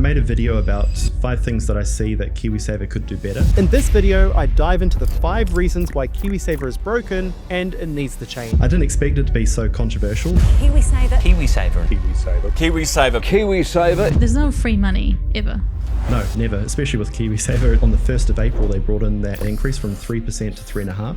made a video about 5 things that I see that KiwiSaver could do better. In this video, I dive into the 5 reasons why KiwiSaver is broken and it needs to change. I didn't expect it to be so controversial. KiwiSaver. KiwiSaver. KiwiSaver. KiwiSaver. KiwiSaver. There's no free money, ever. No, never, especially with KiwiSaver. On the 1st of April, they brought in that increase from 3% to 3.5%.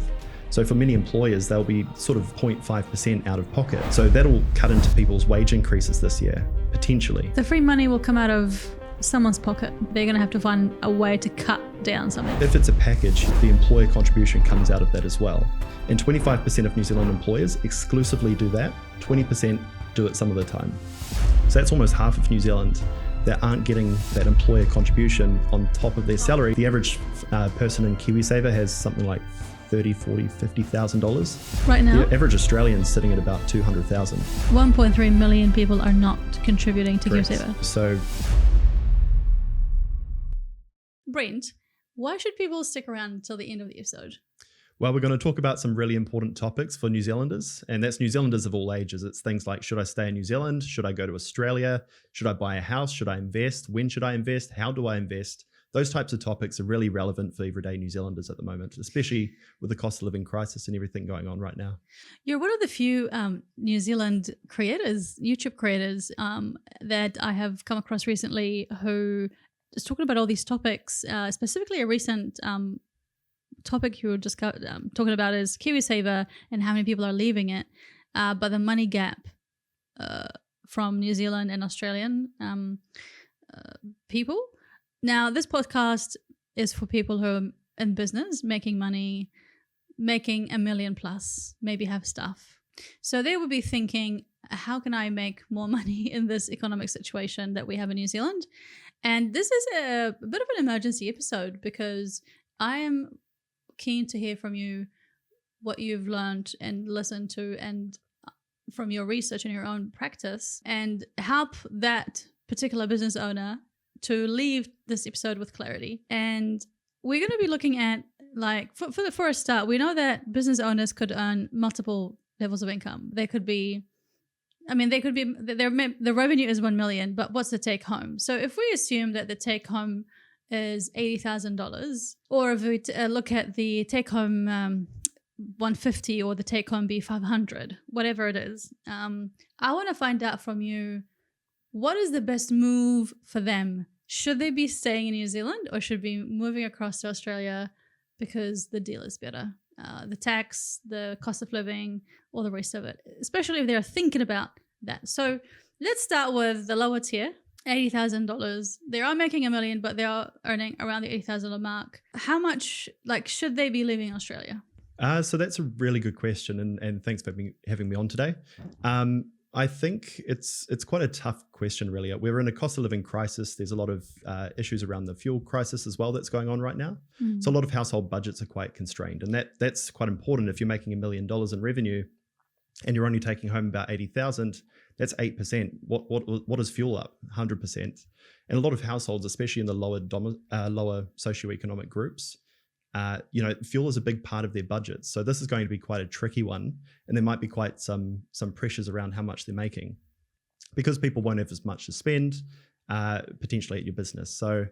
So for many employers, they'll be sort of 0.5% out of pocket. So that'll cut into people's wage increases this year, potentially. The free money will come out of someone's pocket. They're going to have to find a way to cut down something. If it's a package, the employer contribution comes out of that as well. And 25% of New Zealand employers exclusively do that. 20% do it some of the time. So that's almost half of New Zealand that aren't getting that employer contribution on top of their salary. The average person in KiwiSaver has something like $30,000, $40,000, $50,000. Right now, the average Australian is sitting at about 200,000. 1.3 million people are not contributing to Correct. KiwiSaver. So, Brent, why should people stick around until the end of the episode? well, we're going to talk about some really important topics for New Zealanders, and that's New Zealanders of all ages. It's things like, should I stay in New Zealand? Should I go to Australia? Should I buy a house? Should I invest? When should I invest? How do I invest? Those types of topics are really relevant for everyday New Zealanders at the moment, especially with the cost of living crisis and everything going on right now. You're one of the few New Zealand creators, YouTube creators, that I have come across recently who is talking about all these topics. Specifically, a recent topic you were just talking about is KiwiSaver and how many people are leaving it, but the money gap from New Zealand and Australian people. Now, this podcast is for people who are in business, making money, making $1 million plus, maybe have stuff. So they would be thinking, how can I make more money in this economic situation that we have in New Zealand? And this is a bit of an emergency episode because I am keen to hear from you what you've learned and listened to and from your research and your own practice, and help that particular business owner to leave this episode with clarity. And we're going to be looking at, like, for a start, we know that business owners could earn multiple levels of income. They could be, the revenue is 1 million, but what's the take home? So if we assume that the take home is $80,000, or if we look at the take home 150 or the take home be 500, whatever it is, I want to find out from you, what is the best move for them? Should they be staying in New Zealand or should be moving across to Australia because the deal is better? The tax, the cost of living, all the rest of it, especially if they're thinking about that. So let's start with the lower tier, $80,000. They are making $1 million, but they are earning around the $80,000 mark. How much, should they be leaving Australia? So that's a really good question, and thanks for having me on today. I think it's quite a tough question, really. We're in a cost of living crisis. There's a lot of issues around the fuel crisis as well that's going on right now. So a lot of household budgets are quite constrained, and that's quite important. If you're making $1 million in revenue and you're only taking home about 80,000, that's 8%. What is fuel up? 100%. And a lot of households, especially in the lower socioeconomic groups, fuel is a big part of their budget. So this is going to be quite a tricky one, and there might be quite some pressures around how much they're making because people won't have as much to spend potentially at your business. So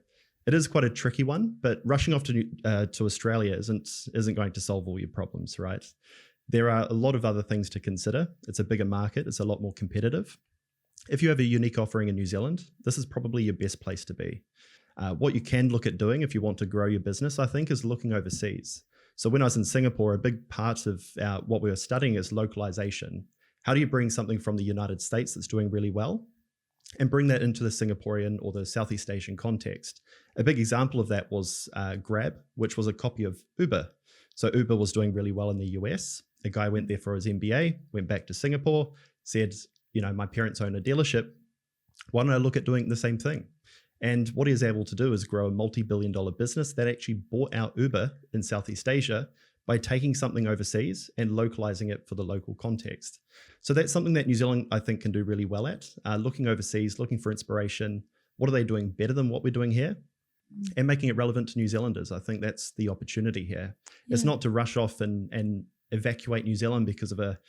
it is quite a tricky one, but rushing off to Australia isn't going to solve all your problems, right? There are a lot of other things to consider. It's a bigger market. It's a lot more competitive. If you have a unique offering in New Zealand, this is probably your best place to be. What you can look at doing if you want to grow your business, I think, is looking overseas. So when I was in Singapore, a big part of what we were studying is localization. How do you bring something from the United States that's doing really well and bring that into the Singaporean or the Southeast Asian context? A big example of that was Grab, which was a copy of Uber. So Uber was doing really well in the US. A guy went there for his MBA, went back to Singapore, said, my parents own a dealership. Why don't I look at doing the same thing? And what he was able to do is grow a multi-billion-dollar business that actually bought out Uber in Southeast Asia by taking something overseas and localizing it for the local context. So that's something that New Zealand, I think, can do really well at, looking overseas, looking for inspiration. What are they doing better than what we're doing here? And making it relevant to New Zealanders. I think that's the opportunity here. Yeah. It's not to rush off and evacuate New Zealand because of a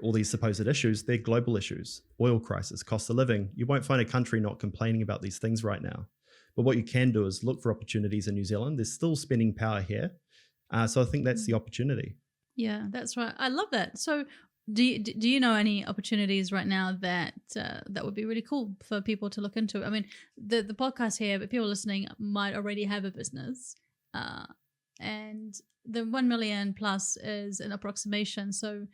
all these supposed issues, they're global issues. Oil crisis, cost of living. You won't find a country not complaining about these things right now. But what you can do is look for opportunities in New Zealand. There's still spending power here. So I think that's the opportunity. Yeah, that's right. I love that. So do you know any opportunities right now that that would be really cool for people to look into? I mean, the podcast here, but people listening might already have a business, and the 1 million plus is an approximation. So,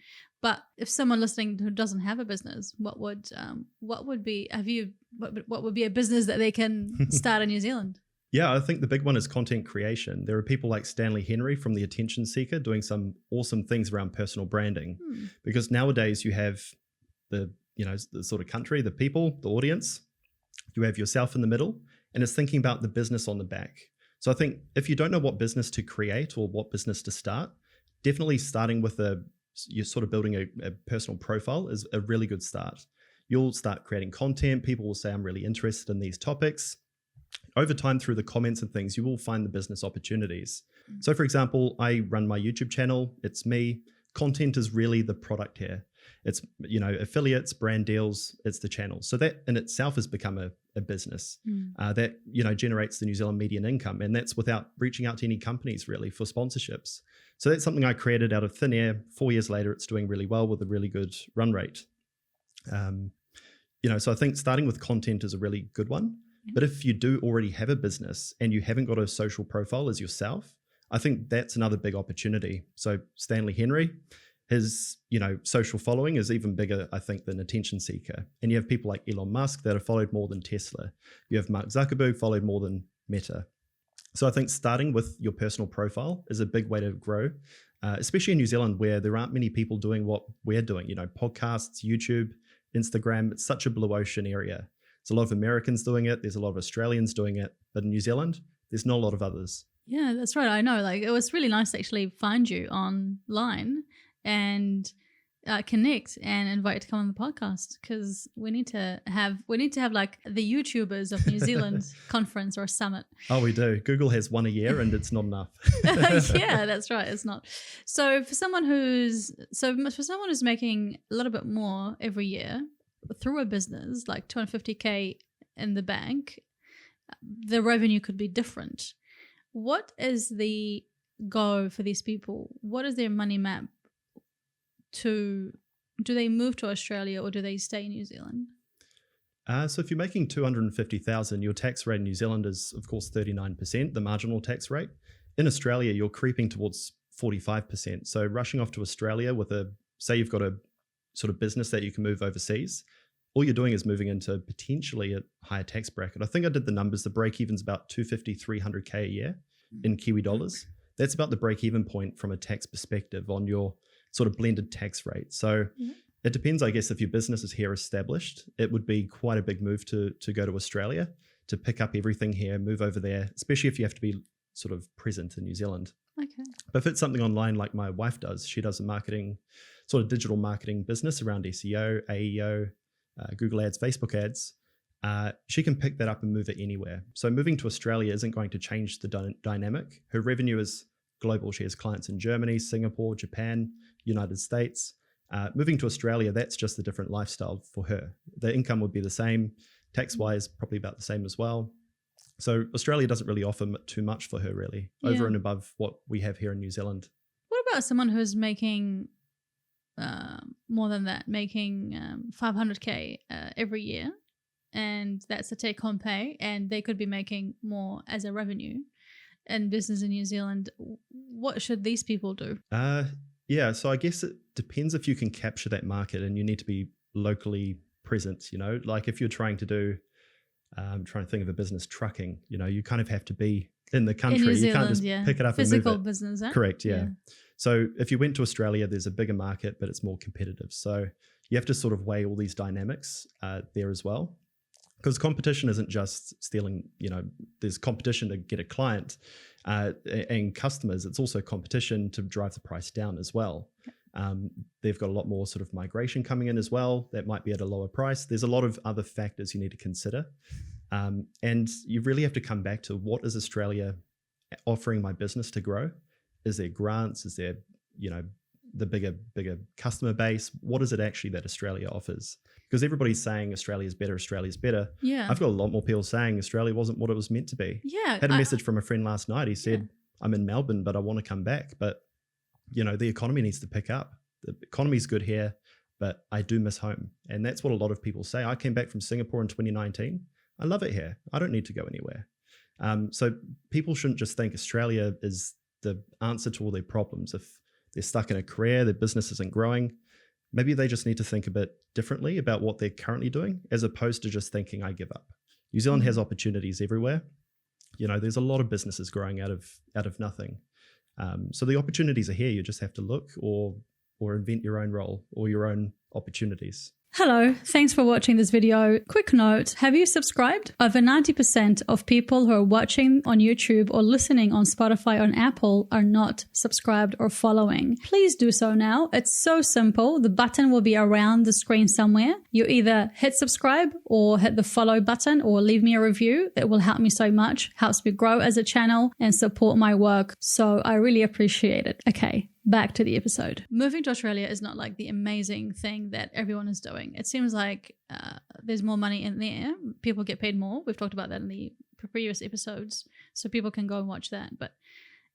but if someone listening who doesn't have a business, what would be what would be a business that they can start in New Zealand? Yeah, I think the big one is content creation. There are people like Stanley Henry from The Attention Seeker doing some awesome things around personal branding. Because nowadays you have the sort of country, the people, the audience, you have yourself in the middle, and it's thinking about the business on the back. So I think if you don't know what business to create or what business to start, definitely starting with you're sort of building a personal profile is a really good start. You'll start creating content. People will say, I'm really interested in these topics. Over time, through the comments and things, you will find the business opportunities. So for example, I run my YouTube channel. It's me. Content is really the product here. It's, affiliates, brand deals, it's the channel. So that in itself has become a business that, generates the New Zealand median income. And that's without reaching out to any companies really for sponsorships. So that's something I created out of thin air. 4 years later, it's doing really well with a really good run rate. So I think starting with content is a really good one. But if you do already have a business and you haven't got a social profile as yourself, I think that's another big opportunity. So Stanley Henry, his, social following is even bigger, I think, than Attention Seeker. And you have people like Elon Musk that are followed more than Tesla. You have Mark Zuckerberg followed more than Meta. So I think starting with your personal profile is a big way to grow, especially in New Zealand where there aren't many people doing what we're doing, podcasts, YouTube, Instagram. It's such a blue ocean area. There's a lot of Americans doing it. There's a lot of Australians doing it. But in New Zealand, there's not a lot of others. Yeah, that's right. I know. Like, it was really nice to actually find you online and connect and invite you to come on the podcast, because we need to have like the YouTubers of New Zealand conference or summit. Oh, we do. Google has one a year and it's not enough. Yeah, that's right. It's not. So for someone who's making a little bit more every year through a business, like 250K in the bank, the revenue could be different. What is the go for these people? What is their money map? Do they move to Australia or do they stay in New Zealand? So if you're making 250,000, your tax rate in New Zealand is, of course, 39%, the marginal tax rate. In Australia, you're creeping towards 45%. So rushing off to Australia with say you've got a sort of business that you can move overseas, all you're doing is moving into potentially a higher tax bracket. I think I did the numbers. The break even's about 250, 300K a year in Kiwi dollars. That's about the break even point from a tax perspective on your sort of blended tax rate. So it depends, I guess, if your business is here established, it would be quite a big move to go to Australia, to pick up everything here, move over there, especially if you have to be sort of present in New Zealand. Okay. But if it's something online like my wife does, she does a sort of digital marketing business around SEO, AEO, Google ads, Facebook ads. She can pick that up and move it anywhere. So moving to Australia isn't going to change the dynamic. Her revenue is global. She has clients in Germany, Singapore, Japan, United States. Moving to Australia, that's just a different lifestyle for her. The income would be the same. Tax-wise, probably about the same as well. So Australia doesn't really offer too much for her, really, over and above what we have here in New Zealand. What about someone who's making more than that, making 500K every year, and that's a take-home pay, and they could be making more as a revenue in business in New Zealand? What should these people do? Yeah, so I guess it depends if you can capture that market, and you need to be locally present, like if you're trying to do, I'm trying to think of a business, trucking, you kind of have to be in the country. In New Zealand, you can't just pick it up Physical and move it. business, eh? Correct, yeah. So if you went to Australia, there's a bigger market, but it's more competitive. So you have to sort of weigh all these dynamics there as well. Because competition isn't just stealing, there's competition to get a client and customers. It's also competition to drive the price down as well. They've got a lot more sort of migration coming in as well. That might be at a lower price. There's a lot of other factors you need to consider. And you really have to come back to, what is Australia offering my business to grow? Is there grants? Is there, the bigger customer base. What is it actually that Australia offers? Because everybody's saying Australia's better. Yeah. I've got a lot more people saying Australia wasn't what it was meant to be. Yeah. Had a message from a friend last night. He said, I'm in Melbourne, but I want to come back. But, the economy needs to pick up. The economy's good here, but I do miss home. And that's what a lot of people say. I came back from Singapore in 2019. I love it here. I don't need to go anywhere. So people shouldn't just think Australia is the answer to all their problems. If they're stuck in a career, their business isn't growing, maybe they just need to think a bit differently about what they're currently doing, as opposed to just thinking, I give up. New Zealand has opportunities everywhere. There's a lot of businesses growing out of nothing. So the opportunities are here. You just have to look or invent your own role or your own opportunities. Hello, thanks for watching this video. Quick note, have you subscribed? Over 90% of people who are watching on YouTube or listening on Spotify or on Apple are not subscribed or following. Please do so now. It's so simple. The button will be around the screen somewhere. You either hit subscribe or hit the follow button or leave me a review. It will help me so much, helps me grow as a channel and support my work. So I really appreciate it. Okay. Back to the episode. Moving to Australia is not like the amazing thing that everyone is doing. It seems like there's more money in there. People get paid more. We've talked about that in the previous episodes, so people can go and watch that. But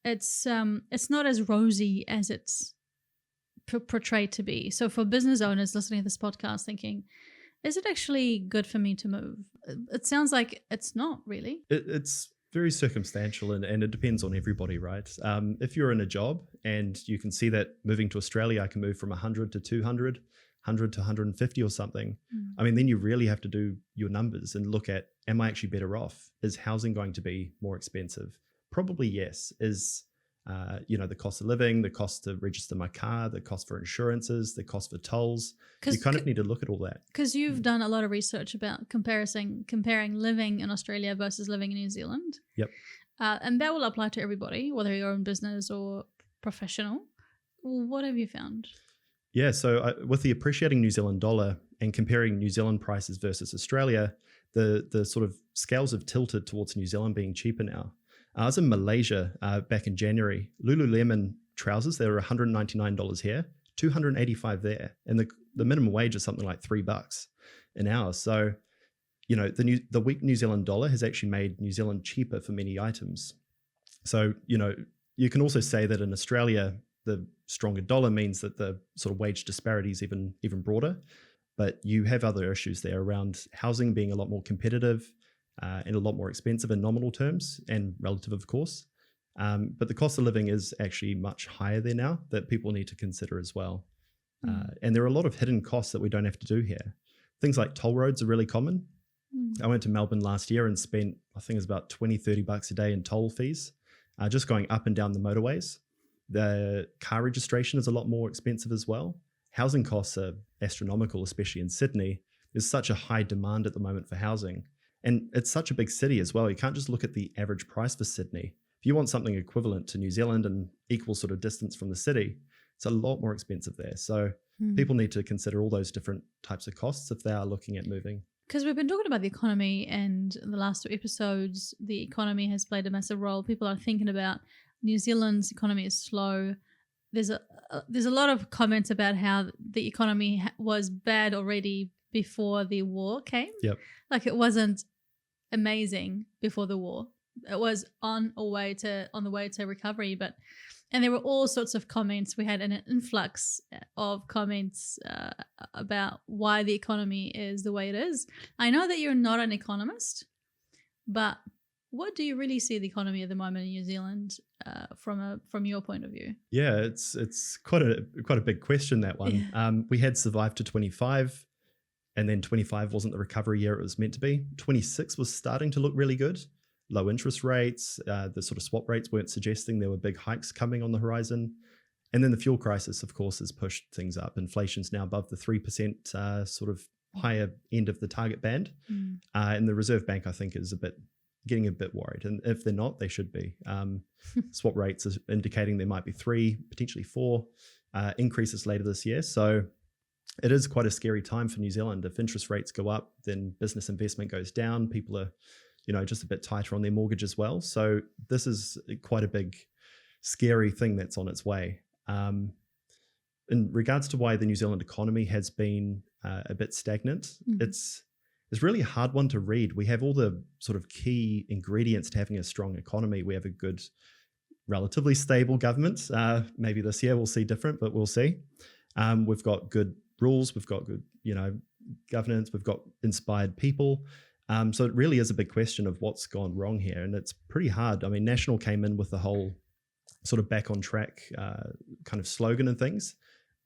it's not as rosy as it's portrayed to be. So for business owners listening to this podcast thinking, is it actually good for me to move? It sounds like it's not really. It's very circumstantial and it depends on everybody, right? If you're in a job and you can see that moving to Australia, I can move from 100 to 200, 100 to 150 or something. I mean, then you really have to do your numbers and look at, am I actually better off? Is housing going to be more expensive? Probably yes. Is, the cost of living, the cost to register my car, the cost for insurances, the cost for tolls. You kind of need to look at all that. Because you've done a lot of research about comparing living in Australia versus living in New Zealand. Yep. And that will apply to everybody, whether you're in business or professional. What have you found? Yeah, so with the appreciating New Zealand dollar and comparing New Zealand prices versus Australia, the sort of scales have tilted towards New Zealand being cheaper now. I was in Malaysia back in January. Lululemon trousers, they were $199 here, $285 there. And the minimum wage is something like $3 an hour. So, the weak New Zealand dollar has actually made New Zealand cheaper for many items. So, you can also say that in Australia, the stronger dollar means that the sort of wage disparity is even broader. But you have other issues there around housing being a lot more competitive, and a lot more expensive in nominal terms and relative, of course. But the cost of living is actually much higher there now that people need to consider as well. And there are a lot of hidden costs that we don't have to do here. Things like toll roads are really common. I went to Melbourne last year and spent, I think it was about $20-30 a day in toll fees, just going up and down the motorways. The car registration is a lot more expensive as well. Housing costs are astronomical, especially in Sydney. There's such a high demand at the moment for housing. And it's such a big city as well. You can't just look at the average price for Sydney. If you want something equivalent to New Zealand and equal sort of distance from the city, it's a lot more expensive there. So people need to consider all those different types of costs if they are looking at moving. Because we've been talking about the economy, and in the last 2 episodes, the economy has played a massive role. People are thinking about New Zealand's economy is slow. There's a lot of comments about how the economy was bad already before the war came. Yep. Like it wasn't amazing before the war. It was on the way to recovery, and there were all sorts of comments. We had an influx of comments about why the economy is the way it is. I know that you're not an economist, but what do you really see the economy at the moment in New Zealand from your point of view? Yeah, it's quite a big question, that one. Yeah. We had survived to 25. And then 25 wasn't the recovery year it was meant to be. 26 was starting to look really good. Low interest rates, the sort of swap rates weren't suggesting there were big hikes coming on the horizon. And then the fuel crisis, of course, has pushed things up. Inflation's now above the 3% sort of higher end of the target band. And the Reserve Bank, I think, is getting a bit worried. And if they're not, they should be. Swap rates are indicating there might be 3, potentially 4 increases later this year. So it is quite a scary time for New Zealand. If interest rates go up, then business investment goes down. People are, just a bit tighter on their mortgage as well. So this is quite a big, scary thing that's on its way. in regards to why the New Zealand economy has been a bit stagnant, it's really a hard one to read. We have all the sort of key ingredients to having a strong economy. We have a good, relatively stable government. Maybe this year we'll see different, but we'll see. We've got good rules. We've got good, governance. We've got inspired people. So it really is a big question of what's gone wrong here. And it's pretty hard. I mean, National came in with the whole sort of back on track kind of slogan and things,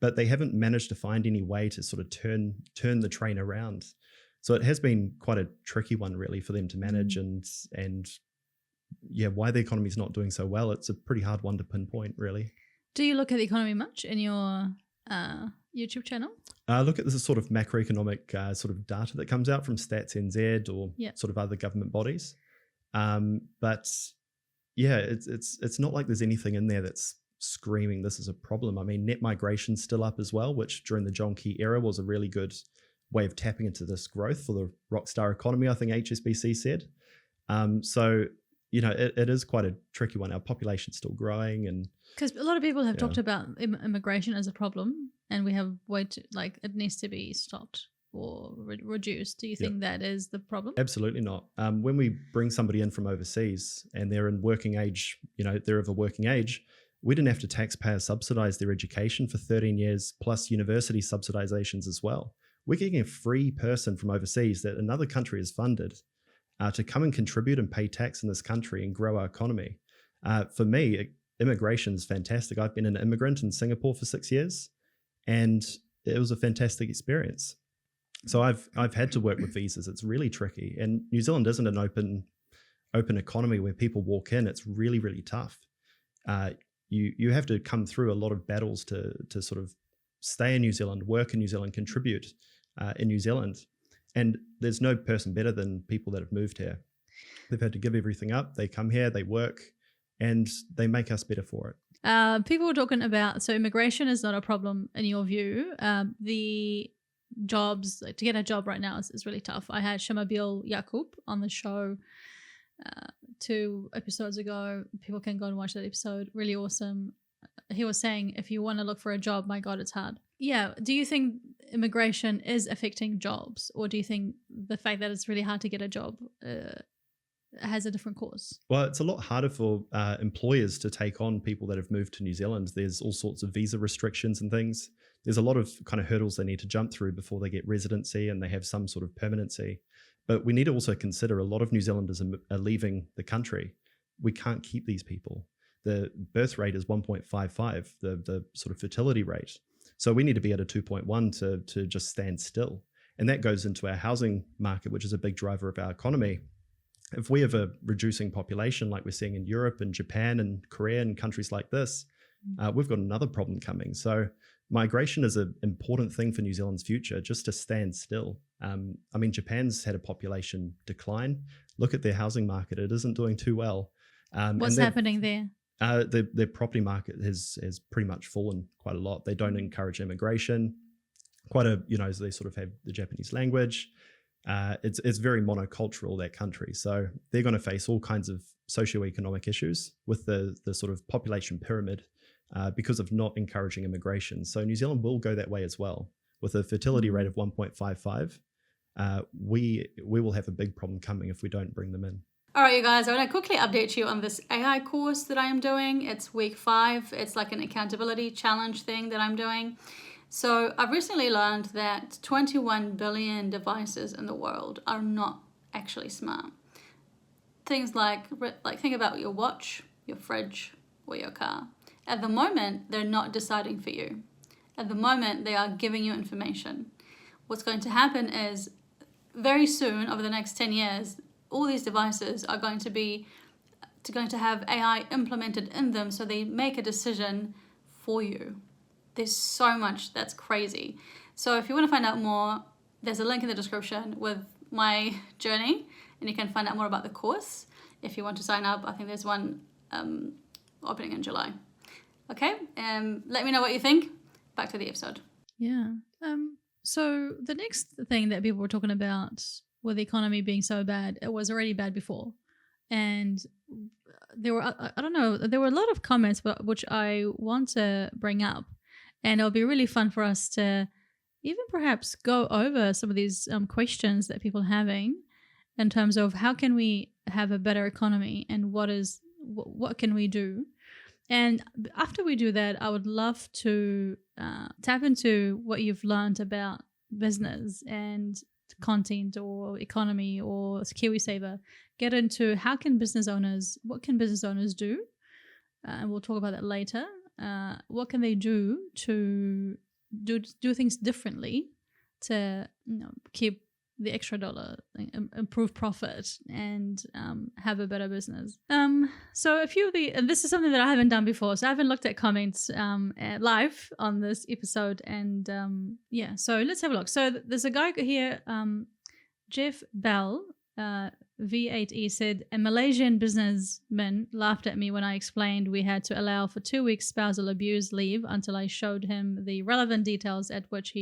but they haven't managed to find any way to sort of turn the train around. So it has been quite a tricky one really for them to manage and why the economy is not doing so well. It's a pretty hard one to pinpoint really. Do you look at the economy much in your YouTube channel? Look at this sort of macroeconomic sort of data that comes out from Stats NZ or sort of other government bodies. But yeah, it's not like there's anything in there that's screaming this is a problem. I mean, net migration's still up as well, which during the John Key era was a really good way of tapping into this growth for the rockstar economy, I think HSBC said. So, it is quite a tricky one. Our population's still growing, and because a lot of people have talked about immigration as a problem, and we have it needs to be stopped or reduced. Do you think that is the problem? Absolutely not. When we bring somebody in from overseas and they're in working age, they're of a working age, we didn't have to taxpayer subsidize their education for 13 years plus university subsidizations as well. We're getting a free person from overseas that another country has funded to come and contribute and pay tax in this country and grow our economy. For me, immigration is fantastic. I've been an immigrant in Singapore for 6 years, and it was a fantastic experience. So I've had to work with visas. It's really tricky, and New Zealand isn't an open economy where people walk in. It's really, really tough. You have to come through a lot of battles to sort of stay in New Zealand, work in New Zealand, contribute in New Zealand. And there's no person better than people that have moved here. They've had to give everything up. They come here, they work, and they make us better for it. People were talking about, so immigration is not a problem in your view. The jobs, to get a job right now is really tough. I had Shamabil Yaqub on the show 2 episodes ago. People can go and watch that episode. Really awesome. He was saying if you want to look for a job, my God, it's hard. Yeah. Do you think immigration is affecting jobs, or do you think the fact that it's really hard to get a job has a different cause? Well, it's a lot harder for employers to take on people that have moved to New Zealand. There's all sorts of visa restrictions and things. There's a lot of kind of hurdles they need to jump through before they get residency and they have some sort of permanency. But we need to also consider a lot of New Zealanders are leaving the country. We can't keep these people. The birth rate is 1.55, the sort of fertility rate. So we need to be at a 2.1 to just stand still. And that goes into our housing market, which is a big driver of our economy. If we have a reducing population like we're seeing in Europe and Japan and Korea and countries like this, we've got another problem coming. So migration is an important thing for New Zealand's future, just to stand still. I mean, Japan's had a population decline. Look at their housing market. It isn't doing too well. What's happening there? Their property market has pretty much fallen quite a lot. They don't encourage immigration. They sort of have the Japanese language. It's very monocultural, that country. So they're going to face all kinds of socioeconomic issues with the sort of population pyramid because of not encouraging immigration. So New Zealand will go that way as well. With a fertility rate of 1.55, we will have a big problem coming if we don't bring them in. All right, you guys, I want to quickly update you on this AI course that I am doing. It's week 5. It's like an accountability challenge thing that I'm doing. So I've recently learned that 21 billion devices in the world are not actually smart. Things like think about your watch, your fridge, or your car. At the moment, they're not deciding for you. At the moment, they are giving you information. What's going to happen is very soon, over the next 10 years, all these devices are going to have AI implemented in them, so they make a decision for you. There's so much that's crazy. So if you want to find out more, there's a link in the description with my journey, and you can find out more about the course. If you want to sign up, I think there's one opening in July. Okay, let me know what you think. Back to the episode. Yeah. So the next thing that people were talking about with the economy being so bad, it was already bad before. And there were, I don't know, there were a lot of comments which I want to bring up. And it'll be really fun for us to even perhaps go over some of these questions that people are having in terms of how can we have a better economy and what can we do. And after we do that, I would love to tap into what you've learned about business and content or economy or KiwiSaver. Get into what can business owners do? And we'll talk about that later. What can they do to do things differently to keep the extra dollar, improve profit, and have a better business. So a few of and this is something that I haven't done before, so I haven't looked at comments live on this episode, and so let's have a look. So there's a guy here, Jeff Bell, V8E, said, a Malaysian businessman laughed at me when I explained we had to allow for 2 weeks spousal abuse leave until I showed him the relevant details at which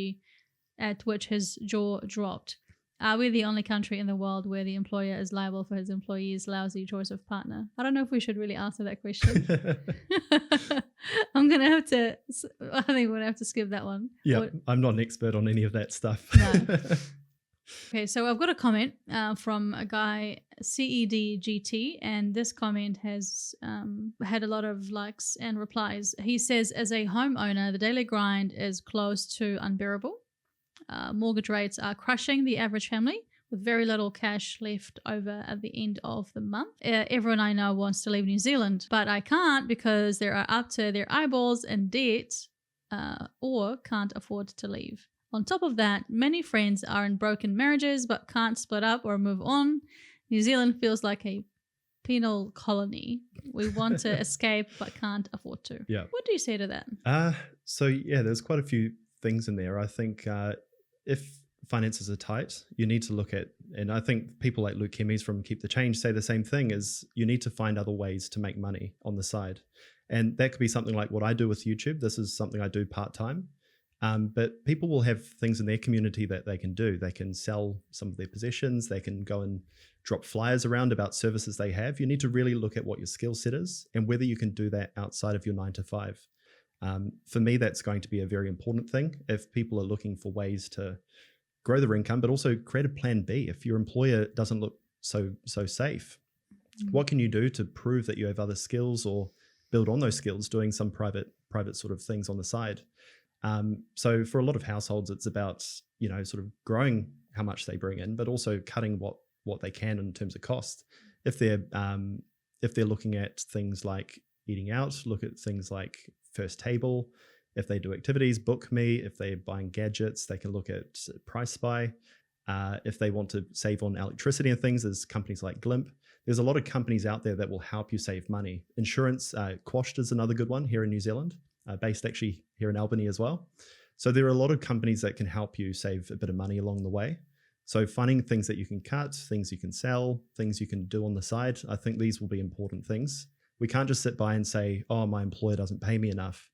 his jaw dropped. Are we the only country in the world where the employer is liable for his employees' lousy choice of partner? I don't know if we should really answer that question. I think we're going to have to skip that one. Yeah, I'm not an expert on any of that stuff. No. Okay, so I've got a comment from a guy, CEDGT, and this comment has had a lot of likes and replies. He says, as a homeowner, the daily grind is close to unbearable. Mortgage rates are crushing the average family with very little cash left over at the end of the month. Everyone I know wants to leave New Zealand, but I can't because they are up to their eyeballs in debt or can't afford to leave. On top of that, many friends are in broken marriages but can't split up or move on. New Zealand feels like a penal colony. We want to escape but can't afford to. Yeah. What do you say to that? There's quite a few things in there. I think if finances are tight, you need to look at, and I think people like Luke Kemes from Keep the Change say the same thing, is you need to find other ways to make money on the side. And that could be something like what I do with YouTube. This is something I do part-time. But people will have things in their community that they can do. They can sell some of their possessions. They can go and drop flyers around about services they have. You need to really look at what your skill set is and whether you can do that outside of your 9 to 5. For me, that's going to be a very important thing if people are looking for ways to grow their income, but also create a plan B. If your employer doesn't look so safe, what can you do to prove that you have other skills or build on those skills doing some private sort of things on the side? So for a lot of households, it's about, sort of growing how much they bring in, but also cutting what they can in terms of cost. If they're looking at things like eating out, look at things like First Table. If they do activities, Book Me. If they're buying gadgets, they can look at Price Spy. If they want to save on electricity and things, there's companies like Glimp. There's a lot of companies out there that will help you save money. Insurance, Quashed is another good one here in New Zealand. Based actually here in Albany as well. So there are a lot of companies that can help you save a bit of money along the way. So finding things that you can cut, things you can sell, things you can do on the side, I think these will be important things. We can't just sit by and say, oh, my employer doesn't pay me enough.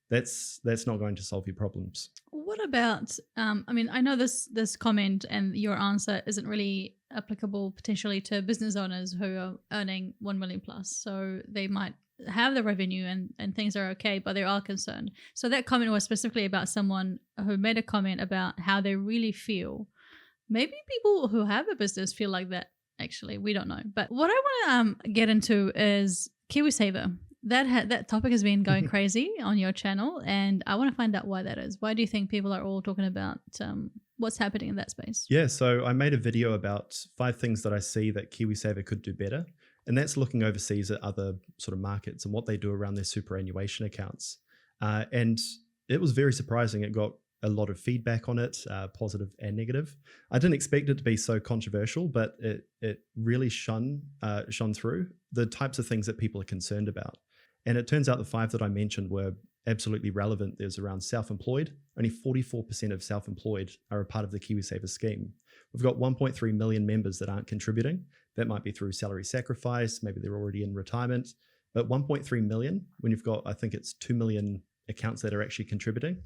That's not going to solve your problems. What about, I know this comment and your answer isn't really applicable potentially to business owners who are earning 1 million plus. So they might have the revenue and things are okay, but they are concerned. So that comment was specifically about someone who made a comment about how they really feel. Maybe people who have a business feel like that, actually. We don't know. But what I want to get into is KiwiSaver. That topic has been going crazy on your channel, and I want to find out why that is. Why do you think people are all talking about what's happening in that space? Yeah, so I made a video about 5 things that I see that KiwiSaver could do better. And that's looking overseas at other sort of markets and what they do around their superannuation accounts. And it was very surprising. It got a lot of feedback on it, positive and negative. I didn't expect it to be so controversial, but it really shone through the types of things that people are concerned about. And it turns out the 5 that I mentioned were absolutely relevant. There's around self-employed. Only 44% of self-employed are a part of the KiwiSaver scheme. We've got 1.3 million members that aren't contributing. That might be through salary sacrifice. Maybe they're already in retirement. But 1.3 million, when you've got, I think it's 2 million accounts that are actually contributing,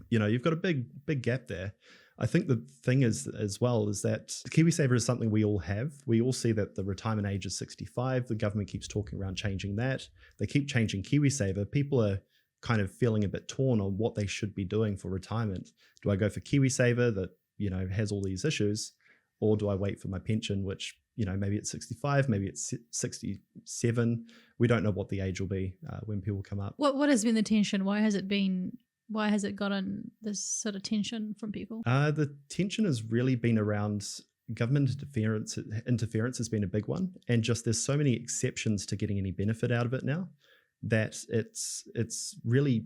you've got a big gap there. I think the thing is, as well, is that KiwiSaver is something we all have. We all see that the retirement age is 65. The government keeps talking around changing that. They keep changing KiwiSaver. People are kind of feeling a bit torn on what they should be doing for retirement. Do I go for KiwiSaver that, has all these issues, or do I wait for my pension, which, maybe it's 65, maybe it's 67. We don't know what the age will be when people come up. What has been the tension? Why has it gotten this sort of tension from people? The tension has really been around government interference. Interference has been a big one, and just there's so many exceptions to getting any benefit out of it now that it's really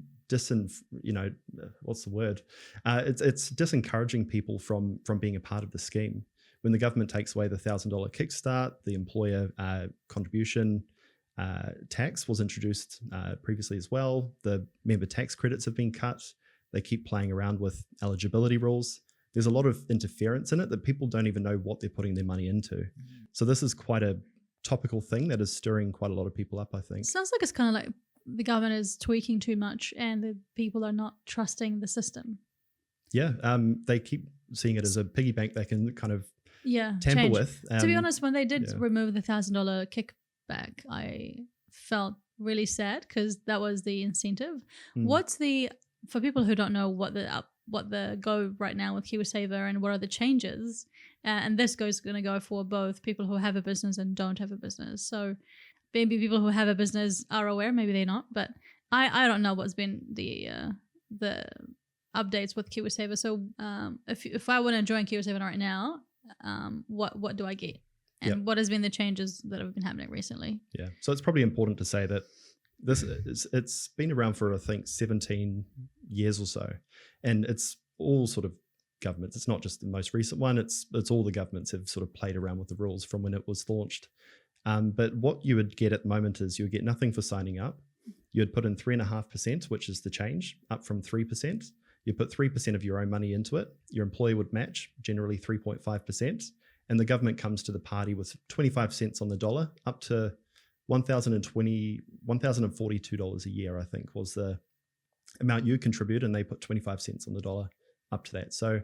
what's the word? It's disencouraging people from being a part of the scheme. When the government takes away the $1,000 kickstart, the employer contribution tax was introduced previously as well. The member tax credits have been cut. They keep playing around with eligibility rules. There's a lot of interference in it that people don't even know what they're putting their money into. So this is quite a topical thing that is stirring quite a lot of people up, I think. Sounds like it's kind of like the government is tweaking too much and the people are not trusting the system. Yeah, they keep seeing it as a piggy bank they can kind of tamper change. with. To be honest, when they did remove the $1,000 kickback, I felt really sad because that was the incentive. For people who don't know what the go right now with KiwiSaver and what are the changes, and this going to go for both people who have a business and don't have a business. So maybe people who have a business are aware, maybe they're not, but I don't know what's been the updates with KiwiSaver. So if I want to join KiwiSaver right now, what do I get? And what has been the changes that have been happening recently? Yeah. So it's probably important to say that it's been around for, I think, 17 years or so. And it's all sort of governments. It's not just the most recent one. It's all the governments have sort of played around with the rules from when it was launched. But what you would get at the moment is you would get nothing for signing up. You would put in 3.5%, which is the change, up from 3%. You put 3% of your own money into it. Your employer would match, generally 3.5%. And the government comes to the party with 25 cents on the dollar, up to $1,042 a year, I think, was the amount you contribute, and they put 25 cents on the dollar up to that. So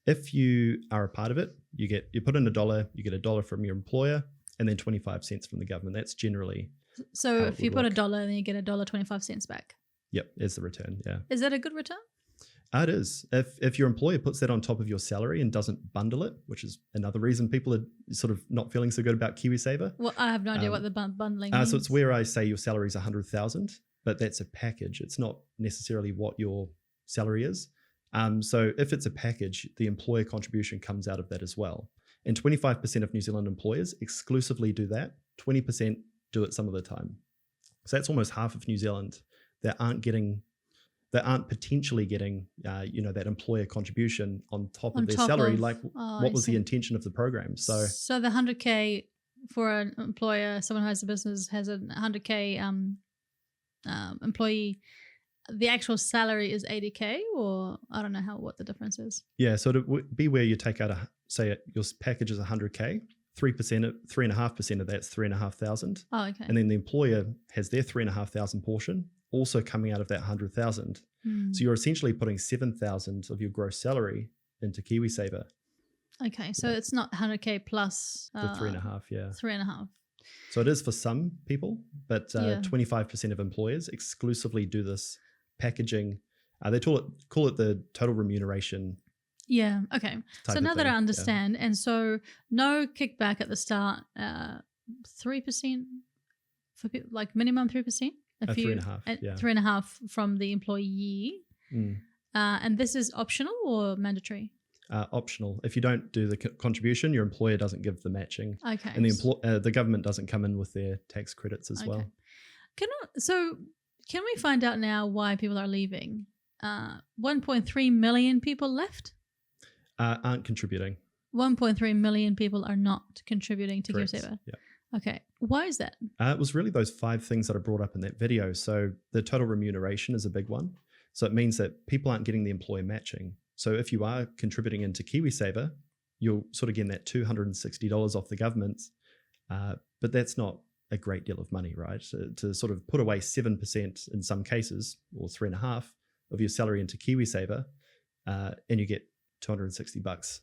if you are a part of it, you put in $1, you get $1 from your employer, and then 25 cents from the government. That's generally so if you put $1, then you get $1.25 back. Yep, as the return. Yeah. Is that a good return? It is. If your employer puts that on top of your salary and doesn't bundle it, which is another reason people are sort of not feeling so good about KiwiSaver. Well, I have no idea what the bundling means. So it's where I say your salary is $100,000, but that's a package. It's not necessarily what your salary is. So if it's a package, the employer contribution comes out of that as well. And 25% of New Zealand employers exclusively do that. 20% do it some of the time. So that's almost half of New Zealand that aren't potentially getting, that employer contribution on top of their salary. What was the intention of the program? So the 100K for an employer, someone who has a business has a 100K employee. The actual salary is 80K, or I don't know what the difference is. Yeah, so it would be where you take out your package is 100K. 3.5% of that's 3,500. Oh, okay. And then the employer has their 3,500 portion also coming out of that 100,000. So you're essentially putting 7,000 of your gross salary into KiwiSaver. Okay, so it's not 100K plus the 3.5. Yeah, 3.5. So it is for some people, but 25% of employers exclusively do this packaging. They call it the total remuneration. Yeah. Okay. So now that I understand, and so no kickback at the start, 3% for people, like minimum 3%. 3.5. 3.5 from the employee. And this is optional or mandatory? Optional. If you don't do the contribution, your employer doesn't give the matching. Okay. And the government doesn't come in with their tax credits as well. Can we find out now why people are leaving? 1.3 million people left? Aren't contributing. 1.3 million people are not contributing to KiwiSaver. Yeah. Okay. Why is that? It was really those 5 things that I brought up in that video. So the total remuneration is a big one. So it means that people aren't getting the employer matching. So if you are contributing into KiwiSaver, you'll sort of get that $260 off the government. But that's not a great deal of money, right? To sort of put away 7% in some cases, or 3.5% of your salary into KiwiSaver, and you get $260.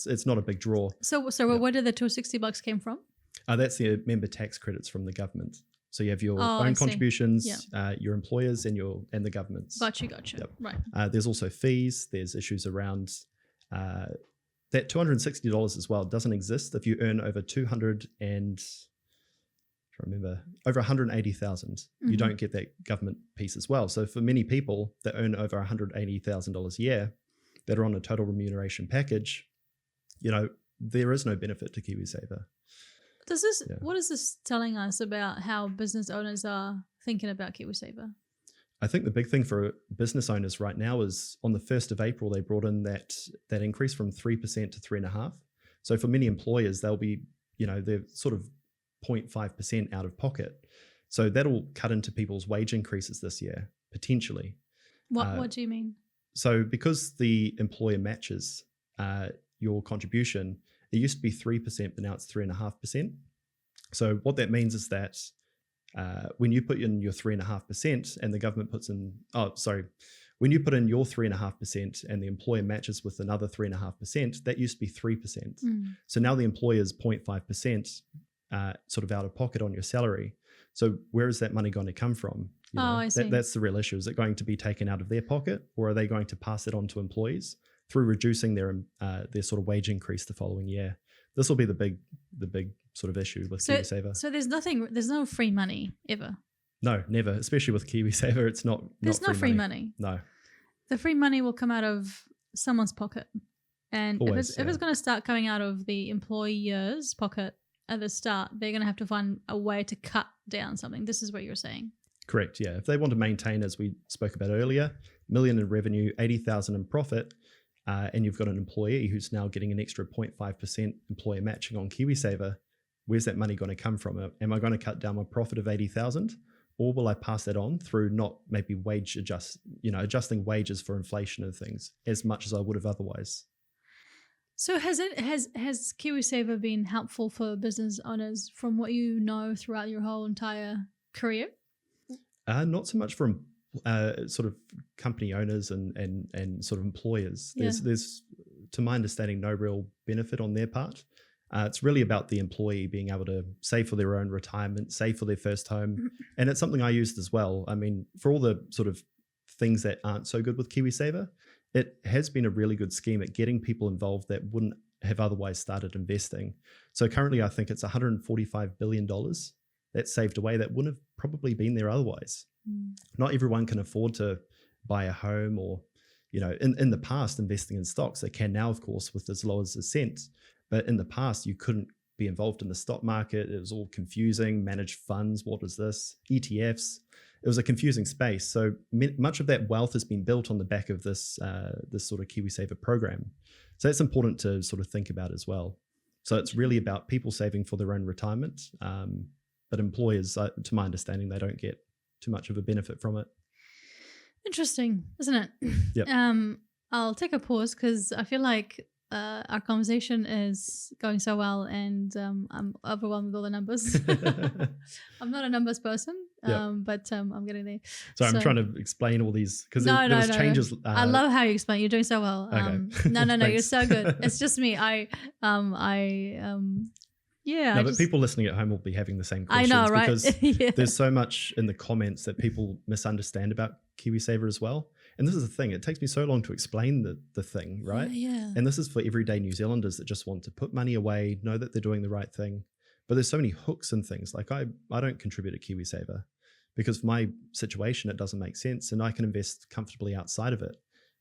It's not a big draw. So where did the $260 came from? That's the member tax credits from the government. So you have your Oh, I own see. contributions, your employers, and the government's. Gotcha. Yep. Right. There's also fees. There's issues around that $260 as well doesn't exist if you earn over 200 and over 180,000. You don't get that government piece as well. So for many people that earn over $180,000 a year that are on a total remuneration package, there is no benefit to KiwiSaver. What is this telling us about how business owners are thinking about KiwiSaver? I think the big thing for business owners right now is on the 1st of April, they brought in that increase from 3% to 3.5%. So for many employers, they'll be, they're sort of 0.5% out of pocket. So that'll cut into people's wage increases this year, potentially. What do you mean? So because the employer matches your contribution, it used to be 3%, but now it's 3.5%. So what that means is that when you put in your 3.5% and the government puts in, when you put in your 3.5% and the employer matches with another 3.5%, that used to be 3%. So now the employer's 0.5% sort of out of pocket on your salary. So where is that money going to come from? I see. That's the real issue. Is it going to be taken out of their pocket, or are they going to pass it on to employees through reducing their sort of wage increase the following year? This will be the big sort of issue with KiwiSaver. So there's no free money ever. No, never. Especially with KiwiSaver, it's not. There's no free money. No. The free money will come out of someone's pocket, and if it's going to start coming out of the employer's pocket at the start, they're going to have to find a way to cut down something. This is what you're saying. Correct. Yeah. If they want to maintain, as we spoke about earlier, $1 million in revenue, 80,000 in profit, and you've got an employee who's now getting an extra 0.5% employer matching on KiwiSaver, where's that money going to come from? Am I going to cut down my profit of 80,000, or will I pass that on through not maybe adjusting wages for inflation and things as much as I would have otherwise? So has KiwiSaver been helpful for business owners from what you know throughout your whole entire career? Not so much from sort of company owners and sort of employers. There's, to my understanding, no real benefit on their part. It's really about the employee being able to save for their own retirement, save for their first home. And it's something I used as well. I mean, for all the sort of things that aren't so good with KiwiSaver, it has been a really good scheme at getting people involved that wouldn't have otherwise started investing. So currently, I think it's $145 billion that's saved away that wouldn't have probably been there otherwise. Not everyone can afford to buy a home or, in the past, investing in stocks. They can now, of course, with as low as a cent. But in the past, you couldn't be involved in the stock market. It was all confusing. Managed funds, what is this? ETFs. It was a confusing space. So much of that wealth has been built on the back of this sort of KiwiSaver program. So that's important to sort of think about as well. So it's really about people saving for their own retirement. But employers, to my understanding, they don't get too much of a benefit from it. Interesting, isn't it? Yep. I'll take a pause because I feel like our conversation is going so well, and I'm overwhelmed with all the numbers. I'm not a numbers person, but I'm getting there. So I'm trying to explain all these because there was changes. I love how you explain. You're doing so well. Okay. No, you're so good. It's just me. But people listening at home will be having the same questions. I know, right? Because there's so much in the comments that people misunderstand about KiwiSaver as well. And this is the thing, it takes me so long to explain the thing, right? Yeah. And this is for everyday New Zealanders that just want to put money away, know that they're doing the right thing. But there's so many hooks and things. Like I don't contribute to KiwiSaver because for my situation, it doesn't make sense and I can invest comfortably outside of it.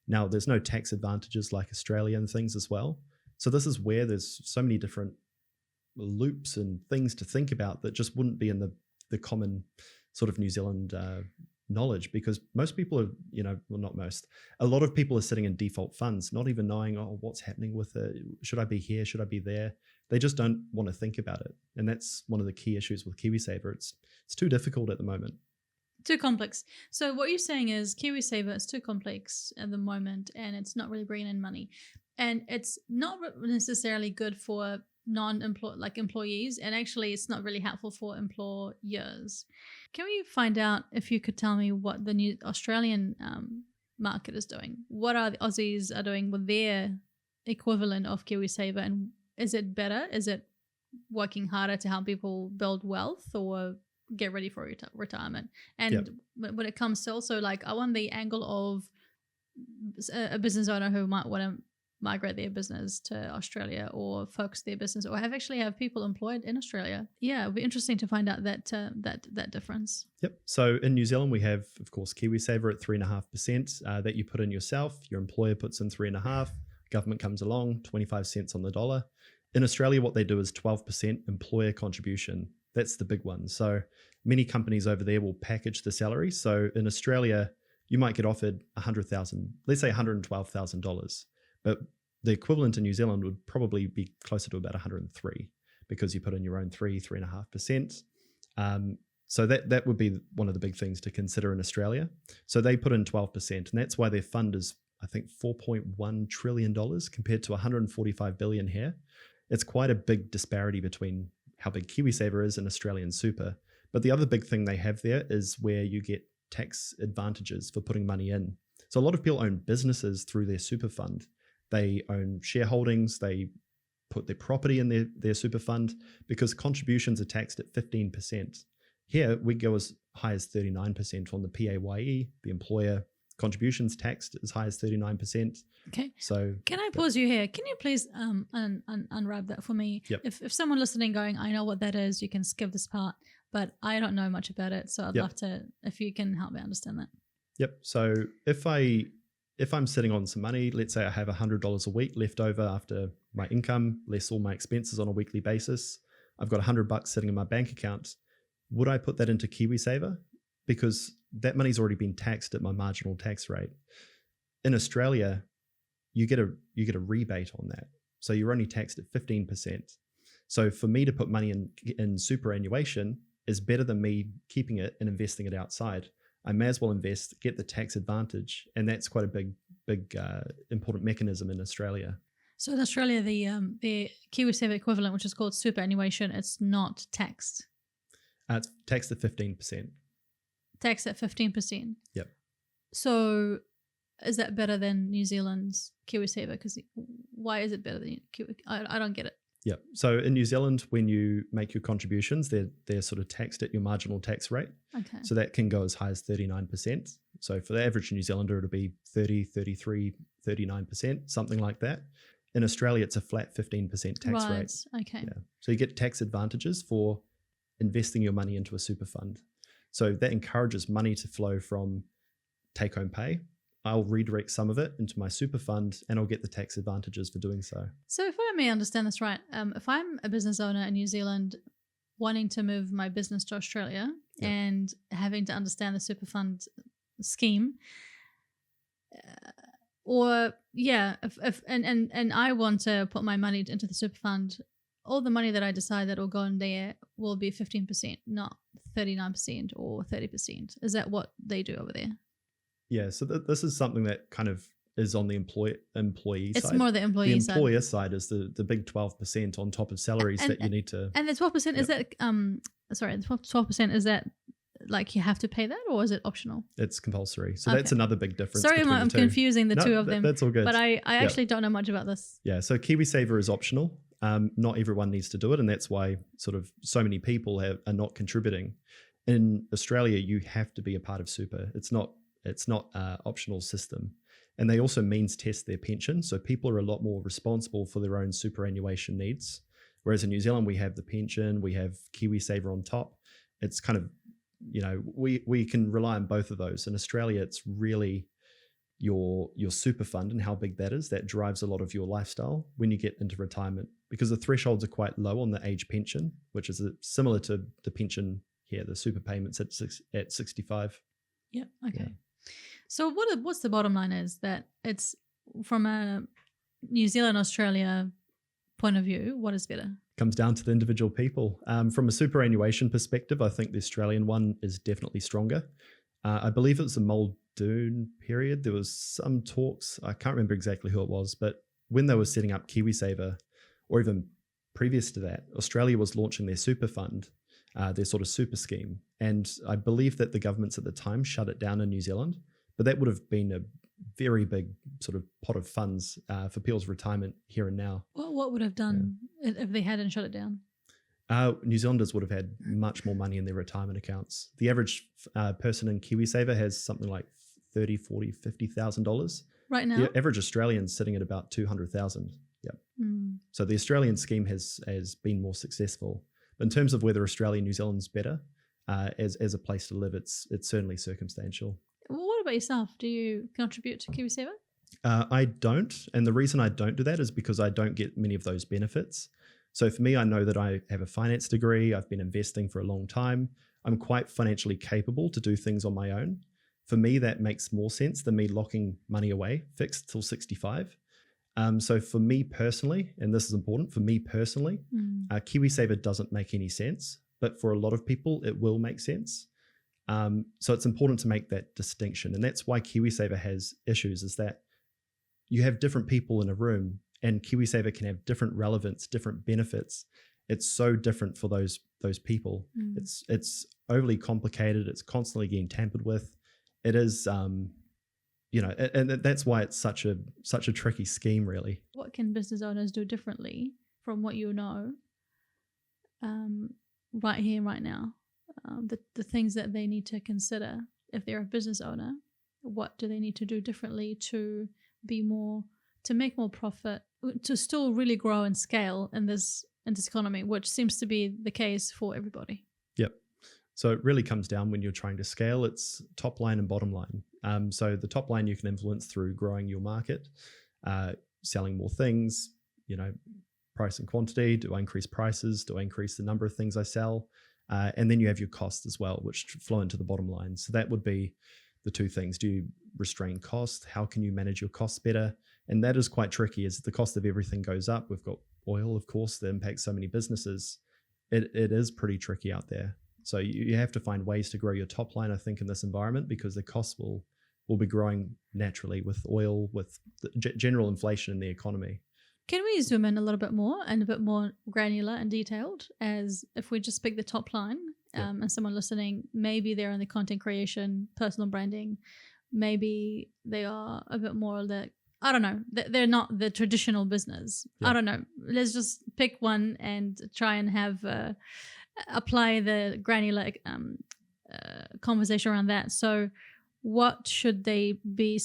Now, there's no tax advantages like Australia and things as well. So this is where there's so many different loops and things to think about that just wouldn't be in the common sort of New Zealand knowledge, because most people are, well, not most, a lot of people are sitting in default funds, not even knowing, what's happening with it? Should I be here? Should I be there? They just don't want to think about it. And that's one of the key issues with KiwiSaver. It's too difficult at the moment. Too complex. So what you're saying is KiwiSaver is too complex at the moment and it's not really bringing in money. And it's not necessarily good for employees, and actually it's not really helpful for employers. Can we find out if you could tell me what the new Australian market is doing? What are the Aussies are doing with their equivalent of KiwiSaver, and is it better? Is it working harder to help people build wealth, or get ready for retirement. And Yep. when it comes to also like, I want the angle of a business owner who might want to migrate their business to Australia or focus their business or have people employed in Australia. Yeah, it'll be interesting to find out that difference. Yep. So in New Zealand, we have, of course, KiwiSaver at 3.5% that you put in yourself. Your employer puts in 3.5%. Government comes along, 25 cents on the dollar. In Australia, what they do is 12% employer contribution. That's the big one. So many companies over there will package the salary. So in Australia, you might get offered $100,000, let's say $112,000, but the equivalent in New Zealand would probably be closer to about 103 because you put in your own 3.5%. So that would be one of the big things to consider in Australia. So they put in 12%, and that's why their fund is, I think, $4.1 trillion compared to 145 billion here. It's quite a big disparity between how big KiwiSaver is and Australian super. But the other big thing they have there is where you get tax advantages for putting money in. So a lot of people own businesses through their super fund. They own shareholdings, they put their property in their super fund because contributions are taxed at 15%. Here, we go as high as 39% on the PAYE, the employer contributions taxed as high as 39%. Okay. So can I pause you here? Can you please unwrap that for me? Yep. If someone listening going, I know what that is, you can skip this part, but I don't know much about it. So I'd love to, if you can help me understand that. Yep. So if I'm sitting on some money, let's say I have $100 a week left over after my income, less all my expenses on a weekly basis, I've got $100 sitting in my bank account. Would I put that into KiwiSaver? Because that money's already been taxed at my marginal tax rate. In Australia, you get a rebate on that. So you're only taxed at 15%. So for me to put money in superannuation is better than me keeping it and investing it outside. I may as well invest, get the tax advantage, and that's quite a big important mechanism in Australia. So in Australia, the KiwiSaver equivalent, which is called superannuation, it's not taxed. It's taxed at 15%. Taxed at 15%. Yep. So is that better than New Zealand's KiwiSaver? Because why is it better than Kiwi? I don't get it. Yeah. So in New Zealand, when you make your contributions, they're sort of taxed at your marginal tax rate. Okay. So that can go as high as 39%. So for the average New Zealander, it'll be 30, 33, 39%, something like that. In Australia, it's a flat 15% tax rate. Okay. Yeah. So you get tax advantages for investing your money into a super fund. So that encourages money to flow from take-home pay. I'll redirect some of it into my super fund and I'll get the tax advantages for doing so. So if I may understand this right, if I'm a business owner in New Zealand wanting to move my business to Australia and having to understand the super fund scheme, and I want to put my money into the super fund, all the money that I decide that will go in there will be 15%, not 39% or 30%. Is that what they do over there? Yeah, so this is something that kind of is on the employee side. It's more the employee side. The employer side is the big 12% on top of salaries that you need to. And the 12%, is that, sorry, the 12%, is that like you have to pay that or is it optional? It's compulsory. So that's another big difference. Sorry, I'm confusing the two of them. That's all good. But I actually don't know much about this. Yeah, so KiwiSaver is optional. Not everyone needs to do it. And that's why sort of so many people are not contributing. In Australia, you have to be a part of super. It's not an optional system. And they also means test their pension. So people are a lot more responsible for their own superannuation needs. Whereas in New Zealand, we have the pension, we have KiwiSaver on top. It's kind of, we can rely on both of those. In Australia, it's really your super fund and how big that is. That drives a lot of your lifestyle when you get into retirement because the thresholds are quite low on the age pension, which is similar to the pension here, the super payments at 65. Yeah, okay. Yeah. So what's the bottom line is that it's from a New Zealand, Australia point of view, what is better? Comes down to the individual people. From a superannuation perspective, I think the Australian one is definitely stronger. I believe it was the Muldoon period. There was some talks, I can't remember exactly who it was, but when they were setting up KiwiSaver, or even previous to that, Australia was launching their super fund, their sort of super scheme. And I believe that the governments at the time shut it down in New Zealand, but that would have been a very big sort of pot of funds for people's retirement here and now. Well, what would have done if they hadn't shut it down? New Zealanders would have had much more money in their retirement accounts. The average person in KiwiSaver has something like $30,000, $40,000, $50,000. Right now? The average Australian's sitting at about 200,000. Yep. So the Australian scheme has been more successful. But in terms of whether Australia and New Zealand's better as a place to live, it's certainly circumstantial. Well, what about yourself? Do you contribute to KiwiSaver? I don't. And the reason I don't do that is because I don't get many of those benefits. So for me, I know that I have a finance degree. I've been investing for a long time. I'm quite financially capable to do things on my own. For me, that makes more sense than me locking money away fixed till 65. So for me personally, and this is important, for me personally, KiwiSaver doesn't make any sense. But for a lot of people, it will make sense. So it's important to make that distinction. And that's why KiwiSaver has issues, is that you have different people in a room, and KiwiSaver can have different relevance, different benefits. It's so different for those people. It's overly complicated. It's constantly getting tampered with. It is, and that's why it's such a tricky scheme, really. What can business owners do differently from what you know right here, right now? The things that they need to consider if they're a business owner. What do they need to do differently to make more profit, to still really grow and scale in this economy, which seems to be the case for everybody? Yep. So it really comes down, when you're trying to scale, it's top line and bottom line. So the top line you can influence through growing your market, selling more things, price and quantity. Do I increase prices? Do I increase the number of things I sell? And then you have your costs as well, which flow into the bottom line. So that would be the two things. Do you restrain cost? How can you manage your costs better? And that is quite tricky, as the cost of everything goes up. We've got oil, of course, that impacts so many businesses. It is pretty tricky out there. So you have to find ways to grow your top line, I think, in this environment, because the costs will be growing naturally with oil, with the general inflation in the economy. Can we zoom in a little bit more and a bit more granular and detailed, as if we just pick the top line, and someone listening, maybe they're in the content creation, personal branding, maybe they are a bit more I don't know, they're not the traditional business. I don't know. Let's just pick one and try and have apply the granular conversation around that. So what should they be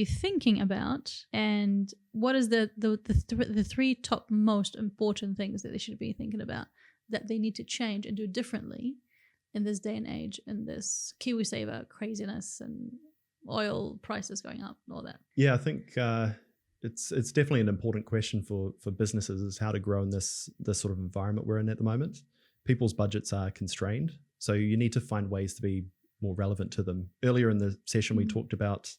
thinking about, and what is the three top most important things that they should be thinking about, that they need to change and do differently in this day and age, in this KiwiSaver craziness and oil prices going up and all that? Yeah, I think it's definitely an important question for businesses, is how to grow in this sort of environment we're in at the moment. People's budgets are constrained, so you need to find ways to be more relevant to them. Earlier in the session, we talked about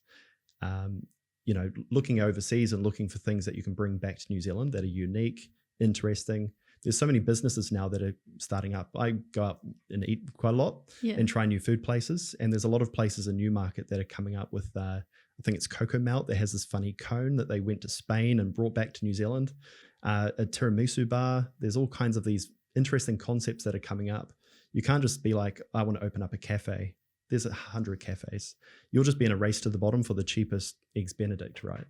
looking overseas and looking for things that you can bring back to New Zealand that are unique, interesting. There's so many businesses now that are starting up. I go out and eat quite a lot and try new food places. And there's a lot of places in Newmarket that are coming up with, I think it's Cocoa Melt that has this funny cone that they went to Spain and brought back to New Zealand. A tiramisu bar. There's all kinds of these interesting concepts that are coming up. You can't just be like, I want to open up a cafe. There's 100 cafes. You'll just be in a race to the bottom for the cheapest Eggs Benedict, right?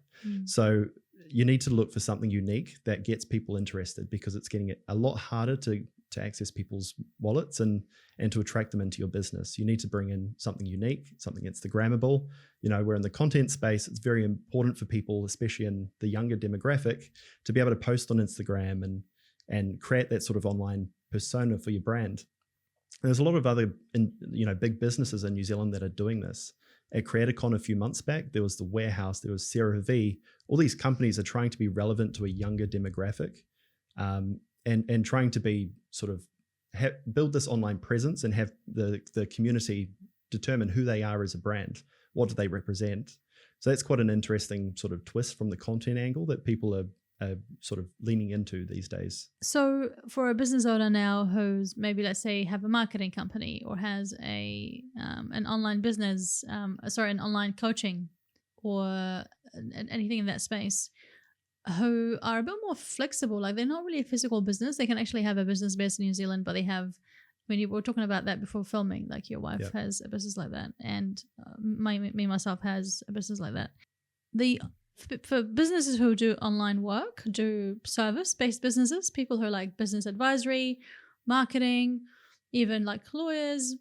So you need to look for something unique that gets people interested, because it's getting a lot harder to access people's wallets and to attract them into your business. You need to bring in something unique, something Instagrammable. We're in the content space. It's very important for people, especially in the younger demographic, to be able to post on Instagram and create that sort of online persona for your brand. And there's a lot of other big businesses in New Zealand that are doing this. At CreatorCon a few months back, there was The Warehouse, there was Sarah V. All these companies are trying to be relevant to a younger demographic, and trying to be sort of build this online presence and have the community determine who they are as a brand. What do they represent? So that's quite an interesting sort of twist from the content angle that people are sort of leaning into these days. So for a business owner now who's maybe, let's say, have a marketing company or has an online business, an online coaching or anything in that space, who are a bit more flexible, like they're not really a physical business. They can actually have a business based in New Zealand, but they have, you were talking about that before filming, like your wife has a business like that, and myself has a business like that. For businesses who do online work, do service-based businesses, people who are like business advisory marketing, even like lawyers,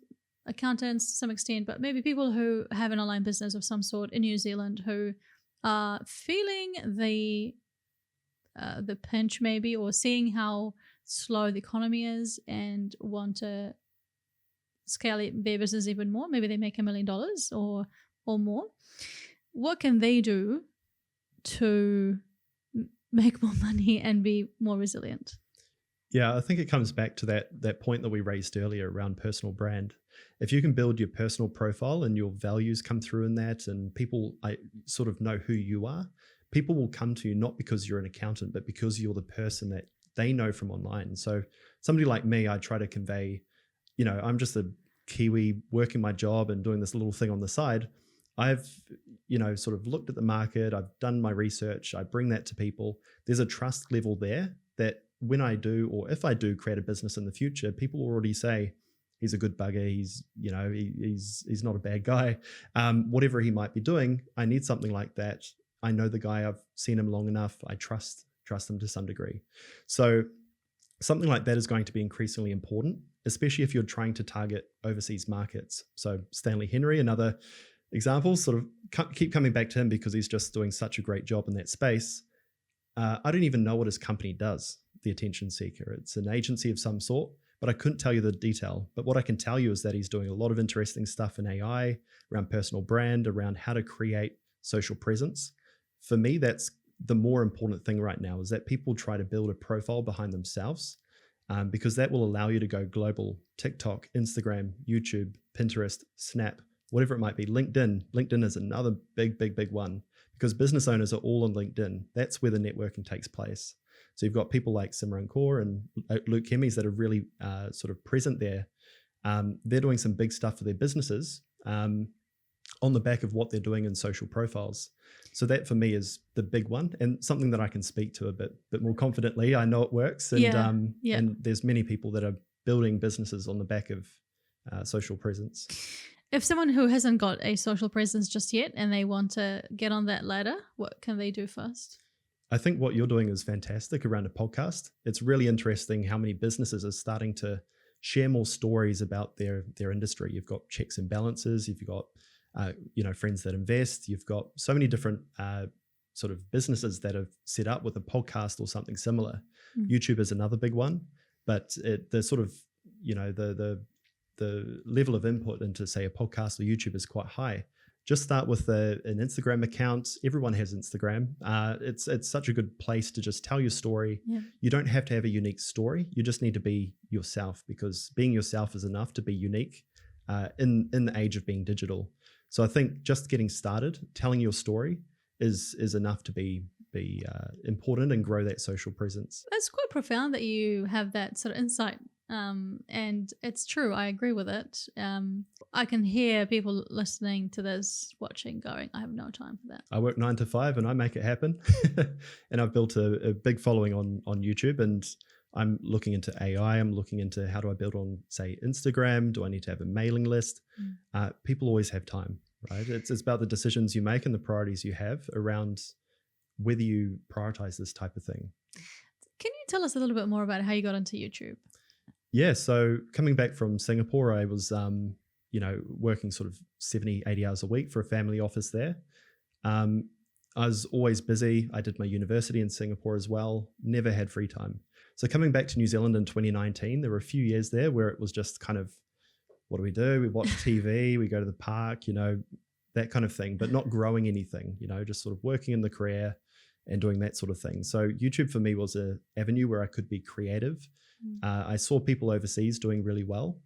accountants to some extent, but maybe people who have an online business of some sort in New Zealand who are feeling the pinch maybe, or seeing how slow the economy is and want to scale their business even more. Maybe they make $1 million or more. What can they do to make more money and be more resilient? Yeah, I think it comes back to that point that we raised earlier around personal brand. If you can build your personal profile and your values come through in that, and people sort of know who you are, people will come to you not because you're an accountant, but because you're the person that they know from online. So somebody like me, I try to convey, I'm just a Kiwi working my job and doing this little thing on the side. I've, sort of looked at the market. I've done my research. I bring that to people. There's a trust level there that when I do, or if I do create a business in the future, people already say, he's a good bugger. He's, he's not a bad guy. Whatever he might be doing, I need something like that. I know the guy, I've seen him long enough. I trust him to some degree. So something like that is going to be increasingly important, especially if you're trying to target overseas markets. So Stanley Henry, another example, sort of keep coming back to him because he's just doing such a great job in that space. I don't even know what his company does, The Attention Seeker. It's an agency of some sort, but I couldn't tell you the detail. But what I can tell you is that he's doing a lot of interesting stuff in AI, around personal brand, around how to create social presence. For me, that's the more important thing right now, is that people try to build a profile behind themselves, because that will allow you to go global. TikTok, Instagram, YouTube, Pinterest, Snap, whatever it might be. LinkedIn is another big one, because business owners are all on LinkedIn. That's where the networking takes place. So you've got people like Simran Kaur and Luke Hemis that are really sort of present there. They're doing some big stuff for their businesses on the back of what they're doing in social profiles. So that for me is the big one, and something that I can speak to a bit more confidently. I know it works, and and there's many people that are building businesses on the back of social presence. If someone who hasn't got a social presence just yet and they want to get on that ladder, what can they do first? I think what you're doing is fantastic around a podcast. It's really interesting how many businesses are starting to share more stories about their industry. You've got checks and balances. You've got friends that invest. You've got so many different sort of businesses that have set up with a podcast or something similar. YouTube is another big one, but the sort of the level of input into, say, a podcast or YouTube is quite high. Just start with an Instagram account. Everyone has Instagram. It's such a good place to just tell your story. Yeah. You don't have to have a unique story. You just need to be yourself, because being yourself is enough to be unique in the age of being digital. So I think just getting started, telling your story is enough to be important and grow that social presence. That's quite profound that you have that sort of insight. And it's true. I agree with it. I can hear people listening to this, watching, going, I have no time for that. I work 9 to 5 and I make it happen. And I've built a big following on YouTube, and I'm looking into AI. I'm looking into how do I build on, say, Instagram? Do I need to have a mailing list? People always have time, right? It's about the decisions you make and the priorities you have around whether you prioritize this type of thing. Can you tell us a little bit more about how you got into YouTube? Yeah, so coming back from Singapore, I was, working sort of 70, 80 hours a week for a family office there. I was always busy. I did my university in Singapore as well, never had free time. So coming back to New Zealand in 2019, there were a few years there where it was just kind of, what do we do? We watch TV, we go to the park, that kind of thing, but not growing anything, just sort of working in the career and doing that sort of thing. So YouTube for me was an avenue where I could be creative. I saw people overseas doing really well.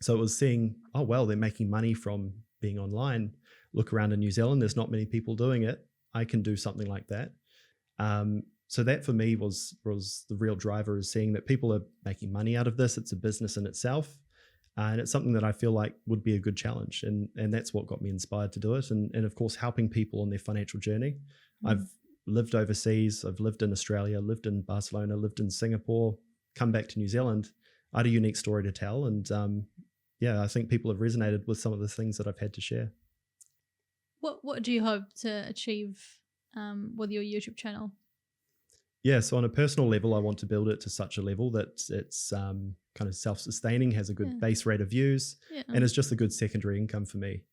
So it was seeing, oh, well, they're making money from being online. Look around in New Zealand, there's not many people doing it. I can do something like that. So that for me was the real driver, is seeing that people are making money out of this. It's a business in itself. And it's something that I feel like would be a good challenge. And that's what got me inspired to do it. And of course, helping people on their financial journey. I've lived overseas. I've lived in Australia, lived in Barcelona, lived in Singapore, come back to New Zealand. I had a unique story to tell. And I think people have resonated with some of the things that I've had to share. What do you hope to achieve with your YouTube channel? Yeah, so on a personal level, I want to build it to such a level that it's kind kind of self-sustaining, has a good Yeah. base rate of views, Yeah. and it's just a good secondary income for me.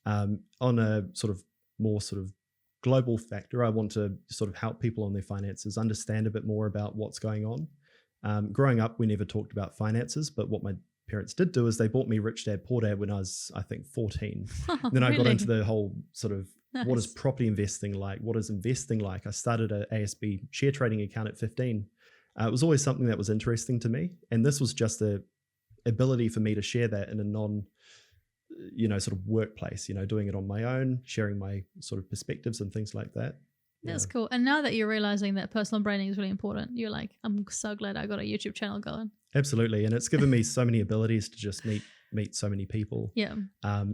On a sort of more sort of global factor, I want to sort of help people on their finances, understand a bit more about what's going on. Growing up, we never talked about finances, but what my parents did do is they bought me Rich Dad Poor Dad when I was, I think, 14. Then I got Really? into the whole sort of what is Nice. property investing like? What is investing like? I started an ASB share trading account at 15. It was always something that was interesting to me. And this was just the ability for me to share that in a sort of workplace, doing it on my own, sharing my sort of perspectives and things like that. That's cool. And now that you're realizing that personal branding is really important, you're like, I'm so glad I got a YouTube channel going. Absolutely. And it's given me so many abilities to just meet so many people. Yeah.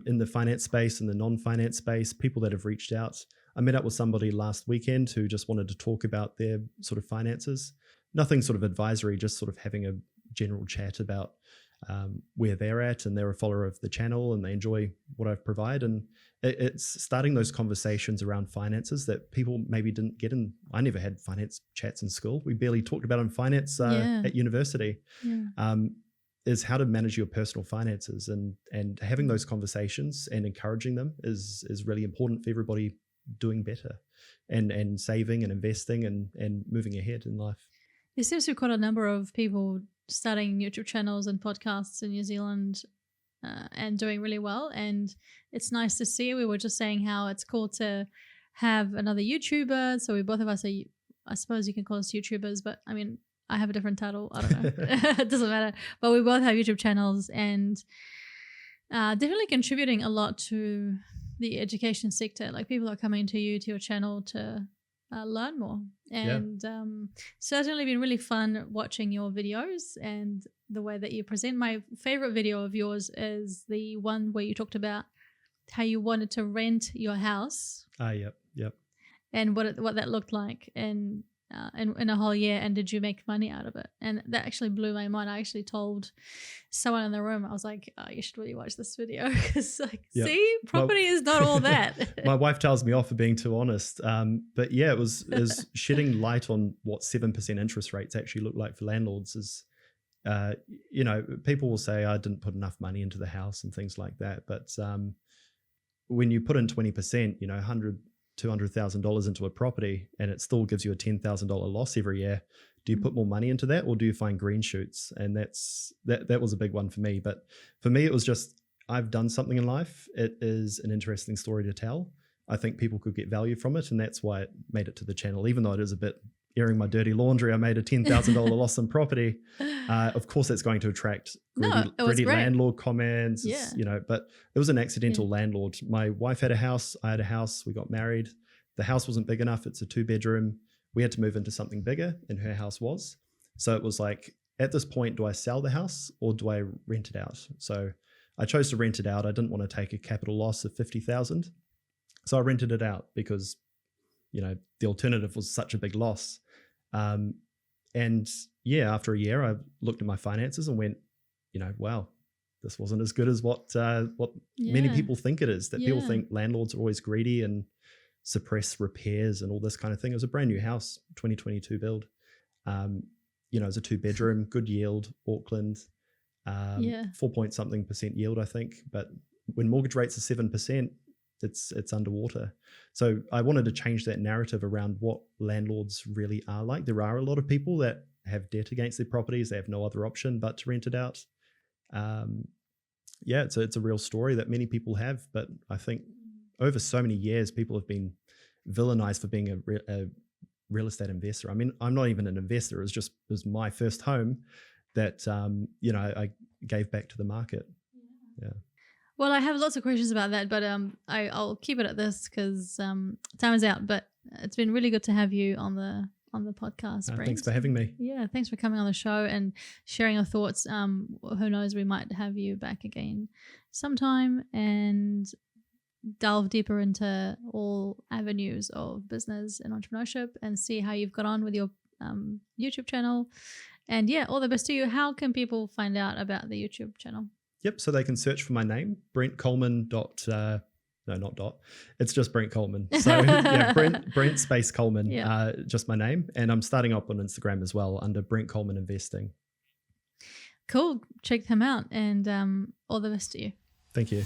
In the finance space and the non-finance space, people that have reached out. I met up with somebody last weekend who just wanted to talk about their sort of finances. Nothing sort of advisory, just sort of having a general chat about where they're at, and they're a follower of the channel and they enjoy what I provide. And it's starting those conversations around finances that people maybe didn't get in. I never had finance chats in school. We barely talked about it in finance at university. Yeah. Is how to manage your personal finances, and having those conversations and encouraging them is really important for everybody doing better and saving and investing and moving ahead in life. There seems to be quite a number of people starting YouTube channels and podcasts in New Zealand and doing really well. And it's nice to see. We were just saying how it's cool to have another YouTuber. So we both of us are, I suppose you can call us YouTubers, but I mean, I have a different title. I don't know. It doesn't matter. But we both have YouTube channels and definitely contributing a lot to the education sector. Like people are coming to your channel to learn more. And certainly been really fun watching your videos and the way that you present. My favorite video of yours is the one where you talked about how you wanted to rent your house. Yep. And what that looked like in a whole year, and did you make money out of it? And that actually blew my mind. I actually told someone in the room, I was like, oh, you should really watch this video because see, property is not all that. My wife tells me off for being too honest. But yeah, it was shedding light on what 7% interest rates actually look like for landlords. Is people will say I didn't put enough money into the house and things like that. But when you put in 20%, $200,000 into a property and it still gives you a $10,000 loss every year, do you put more money into that, or do you find green shoots? And that was a big one for me. But for me, it was just, I've done something in life. It is an interesting story to tell. I think people could get value from it, and that's why it made it to the channel. Even though it is a bit airing my dirty laundry, I made a $10,000 loss in property. Of course, that's going to attract greedy landlord comments. But it was an accidental landlord. My wife had a house. I had a house. We got married. The house wasn't big enough. It's a 2-bedroom. We had to move into something bigger, and her house was. So it was like, at this point, do I sell the house or do I rent it out? So I chose to rent it out. I didn't want to take a capital loss of $50,000. So I rented it out because, the alternative was such a big loss. After a year, I looked at my finances and went, wow, this wasn't as good as what many people think it is. That people think landlords are always greedy and suppress repairs and all this kind of thing. It was a brand new house, 2022 build. It was a 2-bedroom, good yield, Auckland, 4-point-something% yield, I think. But when mortgage rates are 7%, it's underwater. So I wanted to change that narrative around what landlords really are like. There are a lot of people that have debt against their properties. They have no other option but to rent it out. It's a real story that many people have. But I think over so many years, people have been villainized for being a real estate investor. I mean, I'm not even an investor. It was my first home that, I gave back to the market. Yeah. Well, I have lots of questions about that, but I'll keep it at this because time is out. But it's been really good to have you on the podcast, Brent. Thanks for having me. Yeah, thanks for coming on the show and sharing your thoughts. Who knows, we might have you back again sometime and delve deeper into all avenues of business and entrepreneurship and see how you've got on with your YouTube channel. And all the best to you. How can people find out about the YouTube channel? Yep. So they can search for my name, Brent Coleman. No, not dot. It's just Brent Coleman. So Brent space Coleman, just my name. And I'm starting up on Instagram as well under Brent Coleman Investing. Cool. Check them out, and all the best to you. Thank you.